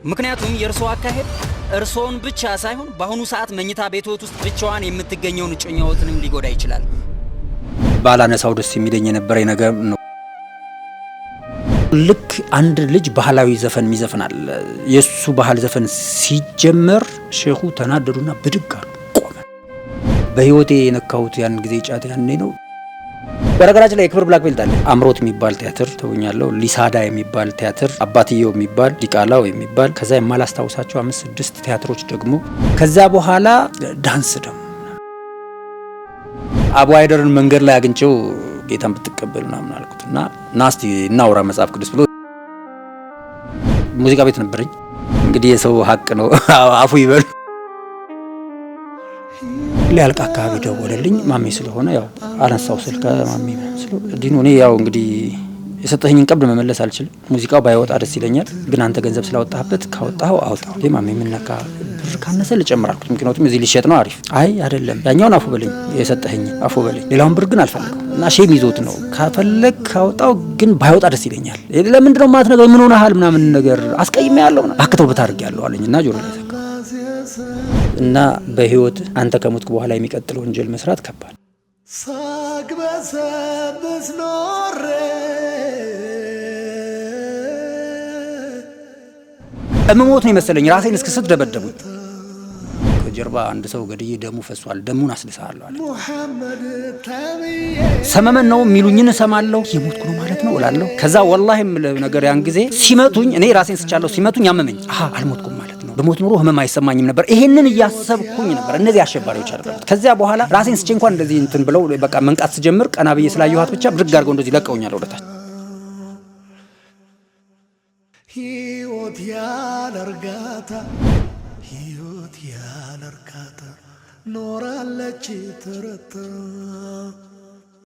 ምክንያቱም የእርሶ አካሄድ እርሶን ብቻ ሳይሆን በአሁኑ ሰዓት መኝታ ቤቶት ውስጥ ብቻዋን የምትገኘውን እጮኛዎትንም ሊጎዳ ይችላል። ባላነሳው ደስ የሚለኝ የነበረ ነገር ነው። ልክ አንድ ልጅ ባህላዊ ዘፈን ይዘፍናል። የሱ ባህል ዘፈን ሲጀመር ሼኹ ተናደዱና ብድግ አሉ፣ ቆመ። በህይወቴ የነካሁት ያን ጊዜ ጫት ያኔ ነው። በነገራችን ላይ የክብር ብላክ ቤልት አለ። አምሮት የሚባል ቲያትር ተውኛለሁ። ሊሳዳ የሚባል ቲያትር፣ አባትየው የሚባል፣ ዲቃላው የሚባል፣ ከዛ የማላስታውሳቸው 5-6 ቲያትሮች ደግሞ። ከዛ በኋላ ዳንስ ደግሞ አቡ አይደርን መንገድ ላይ አግኝቼው ጌታን ብትቀበል ምናምን አልኩትና ናስቲ እናውራ መጽሐፍ ቅዱስ ብሎ ሙዚቃ ቤት ነበረኝ። እንግዲህ የሰው ሀቅ ነው አፉ ይበል። ሊያልቅ አካባቢ ደወለልኝ። ማሜ ስለሆነ ያው አነሳው ስልክ ማሜ ስለ ዲኑ እኔ ያው እንግዲህ የሰጠኸኝን ቀብድ መመለስ አልችልም። ሙዚቃው ባይወጣ ደስ ይለኛል፣ ግን አንተ ገንዘብ ስላወጣህበት ካወጣው አውጣው። ማሜ ምንነካ ብር ካነሰ ልጨምር አልኩት። ምክንያቱም እዚህ ሊሸጥ ነው። አሪፍ አይ አይደለም ያኛውን አፉ በለኝ፣ የሰጠኸኝ አፉ በለኝ፣ ሌላውን ብር ግን አልፈልገው እና ሼም ይዞት ነው። ካፈለግ ካወጣው ግን ባይወጣ ደስ ይለኛል። ለምንድን ነው ማለት ነገር ምን ሆነሃል ምናምን ነገር አስቀይሜ ያለው ና አክተው በታርግ ያለው አለኝና ጆሮ ላይ ተካ እና በህይወት አንተ ከሞትክ በኋላ የሚቀጥለው ወንጀል መስራት ከባድ ሳግበሰብስ ኖሬ እመሞት ነው የመሰለኝ። ራሴን እስክስት ደበደቡኝ። ከጀርባ አንድ ሰው ገድዬ ደሙ ፈሷል፣ ደሙን አስልሳለሁ አለ። ሰመመን ነው የሚሉኝን እሰማለሁ። የሞትኩ ነው ማለት ነው እላለሁ። ከዛ ወላሂ የምለው ነገር ያን ጊዜ ሲመቱኝ እኔ ራሴን ስቻለሁ፣ ሲመቱኝ ያመመኝ። አልሞትኩም ማለት ነው። በሞት ኑሮ ህመም አይሰማኝም ነበር። ይሄንን እያሰብኩኝ ነበር። እነዚህ አሸባሪዎች አደረጉት። ከዚያ በኋላ ራሴን ስቼ እንኳን እንደዚህ እንትን ብለው በቃ መንቃት ስጀምር ቀና ብዬ ስላየኋት ብቻ ብድግ አድርገው እንደዚህ ለቀውኛል ወደታች። ህይወት ያለርጋታ ህይወት ያለርጋታ ኖራለች ተረታ